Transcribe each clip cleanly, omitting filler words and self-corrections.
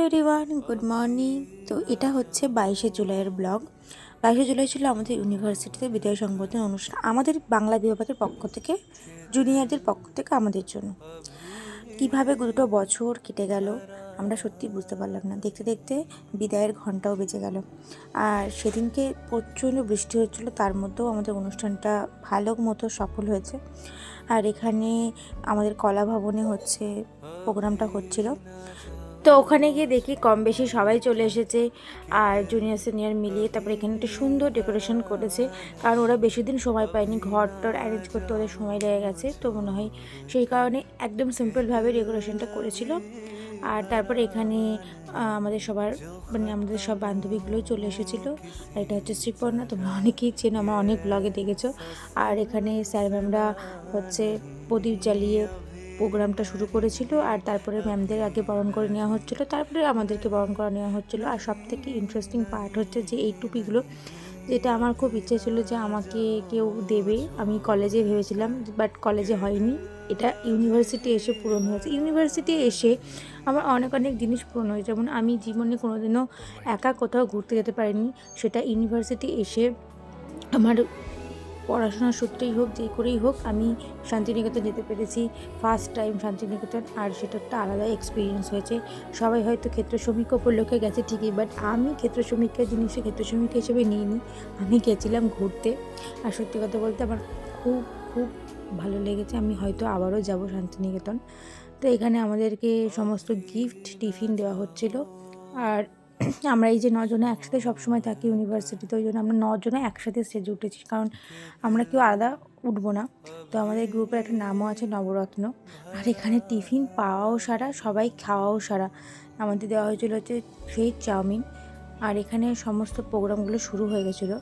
Everyone, good morning. তো এটা হচ্ছে 22শে জুলাইয়ের ব্লগ। 22শে জুলাই ছিল আমাদের ইউনিভার্সিটিতে বিদায় সংবর্ধনা অনুষ্ঠান, আমাদের বাংলা বিভাগের পক্ষ থেকে, জুনিয়রদের পক্ষ থেকে আমাদের জন্য। কিভাবে দুটো বছর কেটে গেল আমরা সত্যি বুঝতে পারলাম না। দেখতে দেখতে বিদায়ের ঘন্টাও বেজে গেল। আর সেদিনকে প্রচণ্ড বৃষ্টি হচ্ছিলো, তার মধ্যেও আমাদের অনুষ্ঠানটা ভালো মতো সফল হয়েছে। আর এখানে আমাদের কলা ভবনে হচ্ছে প্রোগ্রামটা হচ্ছিল। তো ওখানে গিয়ে দেখি কম বেশি সবাই চলে এসেছে, আর জুনিয়র সিনিয়র মিলিয়ে তারপরে এখানে একটা সুন্দর ডেকোরেশন করেছে। কারণ ওরা বেশি দিন সময় পায়নি, ঘর টর অ্যারেঞ্জ করতে ওদের সময় লেগে গেছে, তো মনে হয় সেই কারণে একদম সিম্পলভাবে ডেকোরেশনটা করেছিল। আর তারপরে এখানে আমাদের সবার আমাদের সব বান্ধবীগুলোই চলে এসেছিলো। আর এটা হচ্ছে শ্রীপর্ণা, তোমরা অনেকেই চেনো, আমার অনেক ব্লগে দেখেছো। আর এখানে স্যার ম্যামরা হচ্ছে প্রদীপ জ্বালিয়ে প্রোগ্রামটা শুরু করেছিল। আর তারপরে ম্যামদের আগে বরণ করে নেওয়া হচ্ছিলো, তারপরে আমাদেরকে বরণ করে নেওয়া হচ্ছিলো। আর সবথেকে ইন্টারেস্টিং পার্ট হচ্ছে যে এই টুপিগুলো, যেটা আমার খুব ইচ্ছে ছিল যে আমাকে কেউ দেবে। আমি কলেজে ভেবেছিলাম, বাট কলেজে হয়নি, এটা ইউনিভার্সিটি এসে পূরণ হয়েছে। ইউনিভার্সিটি এসে আমার অনেক অনেক জিনিস পূরণ হয়েছে, যেমন আমি জীবনে কোনোদিনও একা কোথাও ঘুরতে যেতে পারিনি, সেটা ইউনিভার্সিটি এসে আমার পড়াশোনার সূত্রেই হোক, যে করেই হোক, আমি শান্তিনিকেতন যেতে পেরেছি ফার্স্ট টাইম শান্তিনিকেতন। আর সেটা একটা আলাদা এক্সপিরিয়েন্স হয়েছে। সবাই হয়তো ক্ষেত্র সমীক্ষা উপলক্ষে গেছে ঠিকই, বাট আমি ক্ষেত্র সমীক্ষা জিনিসটা ক্ষেত্র সমীক্ষা হিসেবে নিইনি, আমি গেছিলাম ঘুরতে। আর সত্যি কথা বলতে আমার খুব খুব ভালো লেগেছে, আমি হয়তো আবারও যাব শান্তিনিকেতন। তো এখানে আমাদেরকে সমস্ত গিফট টিফিন দেওয়া হচ্ছিল। আর আমরা এই যে 9 জনে একসাথে সবসময় থাকি ইউনিভার্সিটিতে, ওই জন্য আমরা 9 জনে একসাথে স্টেজে উঠেছি, কারণ আমরা কেউ আলাদা উঠবো না। তো আমাদের গ্রুপের একটা নামও আছে নবরত্ন। আর এখানে টিফিন পাওয়াও সারা, সবাই খাওয়াও সারা। আমাদের দেওয়া হয়েছিল হচ্ছে সেই চাউমিন। আর এখানে সমস্ত প্রোগ্রামগুলো শুরু হয়ে গেছিলো।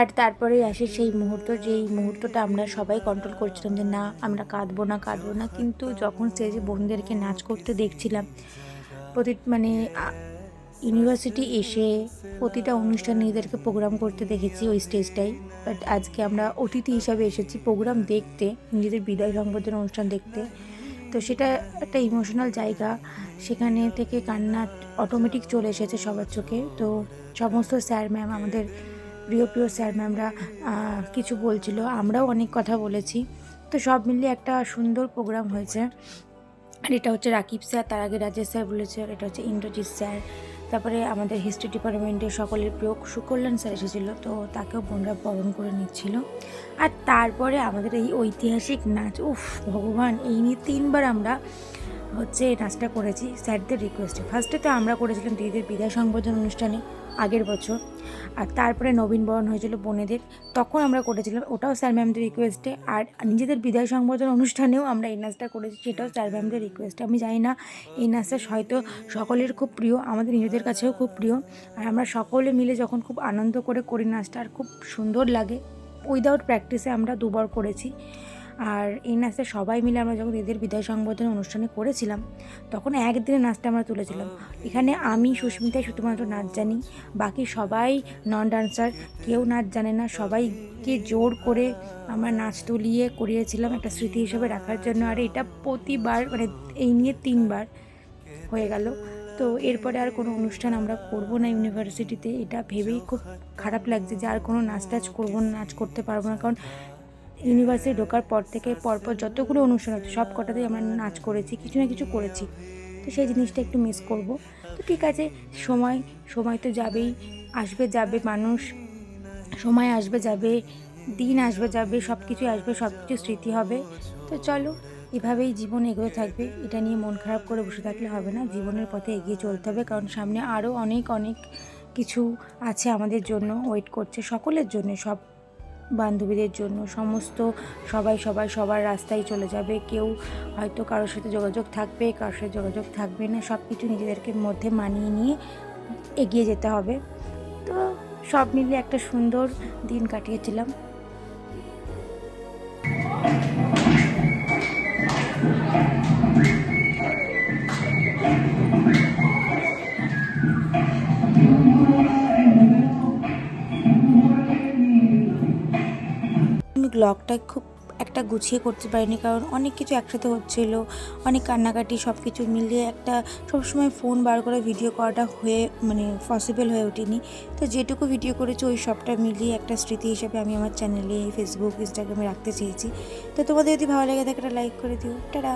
আর তারপরেই আসে সেই মুহূর্ত, যেই মুহূর্তটা আমরা সবাই কন্ট্রোল করছিলাম যে না, আমরা কাঁদবো না কাঁদবো না, কিন্তু যখন স্টেজে বোনদেরকে নাচ করতে দেখছিলাম, ইউনিভার্সিটি এসে প্রতিটা অনুষ্ঠান নিজেদেরকে প্রোগ্রাম করতে দেখেছি ওই স্টেজটাই। বাট আজকে আমরা অতিথি হিসাবে এসেছি প্রোগ্রাম দেখতে, নিজেদের বিদায় সংবর্ধনা অনুষ্ঠান দেখতে। তো সেটা একটা ইমোশনাল জায়গা, সেখানে থেকে কান্না অটোমেটিক চলে এসেছে সবার চোখে। তো সমস্ত স্যার ম্যাম, আমাদের প্রিয় প্রিয় স্যার ম্যামরা কিছু বলছিল, আমরাও অনেক কথা বলেছি। তো সব মিলিয়ে একটা সুন্দর প্রোগ্রাম হয়েছে। আর এটা হচ্ছে রাকিব স্যার, তার আগে রাজেশ স্যার বলেছে, আর এটা হচ্ছে ইন্দ্রজিৎ স্যার। তারপরে আমাদের হিস্ট্রি ডিপার্টমেন্টের সকলের প্রিয় সুকল্যাণ স্যার এসেছিলো, তো তাকেও বোনরা বরণ করে নিচ্ছিল। আর তারপরে আমাদের এই ঐতিহাসিক নাচ, উফ ভগবান, এই নিয়ে 3বার আমরা হচ্ছে নাচটা করেছি স্যারদের রিকোয়েস্টে। ফার্স্টে তো আমরা করেছিলাম দিদিদের বিদায় সংবর্ধনা অনুষ্ঠানে আগের বছর, আর তারপরে নবীনবরণ হয়েছিল বোনেদের, তখন আমরা করেছিলাম, ওটাও স্যার ম্যামদের রিকোয়েস্টে। আর নিজেদের বিদায় সংবর্ধনা অনুষ্ঠানেও আমরা এই নাচটা করেছি, সেটাও স্যার ম্যামদের রিকোয়েস্টে। আমি জানি না, এই নাচটা হয়তো সকলের খুব প্রিয়, আমাদের নিজেদের কাছেও খুব প্রিয়। আর আমরা সকলে মিলে যখন খুব আনন্দ করে করি নাচটা, আর খুব সুন্দর লাগে। উইদাউট প্র্যাকটিসে আমরা 2বার করেছি। আর এই নাচটা সবাই মিলে আমরা যখন এদের বিদায় সংবর্ধনা অনুষ্ঠানে করেছিলাম, তখন একদিনে নাচটা আমরা তুলেছিলাম। এখানে আমি সুস্মিতাই শুধুমাত্র নাচ জানি, বাকি সবাই নন ডান্সার, কেউ নাচ জানে না। সবাইকে জোর করে আমরা নাচ তুলিয়ে করিয়েছিলাম একটা স্মৃতি হিসেবে রাখার জন্য। আর এটা প্রতিবার এই নিয়ে 3বার হয়ে গেল। তো এরপরে আর কোনো অনুষ্ঠান আমরা করব না ইউনিভার্সিটিতে, এটা ভেবেই খুব খারাপ লাগছে যে আর কোনো নাচ টাচ করবো না, নাচ করতে পারবো না। কারণ ইউনিভার্সিটি ঢোকার পর থেকে পরপর যতগুলো অনুষ্ঠান হচ্ছে সব কটাতেই আমরা নাচ করেছি, কিছু না কিছু করেছি। তো সেই জিনিসটা একটু মিস করব। তো ঠিক আছে, সময় সময় তো যাবেই, আসবে যাবে মানুষ, সময় আসবে যাবে, দিন আসবে যাবে, সব কিছুই আসবে, সব কিছু স্মৃতি হবে। তো চলো, এভাবেই জীবন এগোতে থাকবে, এটা নিয়ে মন খারাপ করে বসে থাকলে হবে না, জীবনের পথে এগিয়ে চলতে হবে। কারণ সামনে আরও অনেক অনেক কিছু আছে আমাদের জন্য, ওয়েট করছে সকলের জন্য, সব বান্ধবীদের জন্য, সমস্ত সবার রাস্তায় চলে যাবে। কেউ হয়তো কারোর সাথে যোগাযোগ থাকবে, কারোর সাথে যোগাযোগ থাকবে না, সব কিছু নিজেদেরকে মধ্যে মানিয়ে নিয়ে এগিয়ে যেতে হবে। তো সব মিলিয়ে একটা সুন্দর দিন কাটিয়েছিলাম। ব্লগটা খুব একটা গুছিয়ে করতে পারিনি, কারণ অনেক কিছু একসাথে হচ্ছিল, অনেক কান্নাকাটি, সব কিছু মিলিয়ে একটা সবসময় ফোন বার করে ভিডিও করাটা পসিবল হয়ে ওঠেনি। তো যেটুকু ভিডিও করেছি ওই সবটা মিলিয়ে একটা স্মৃতি হিসেবে আমি আমার চ্যানেলে, ফেসবুক, ইনস্টাগ্রামে রাখতে চেয়েছি। তো তোমাদের যদি ভালো লাগে থাকে একটা লাইক করে দিও। টাটা।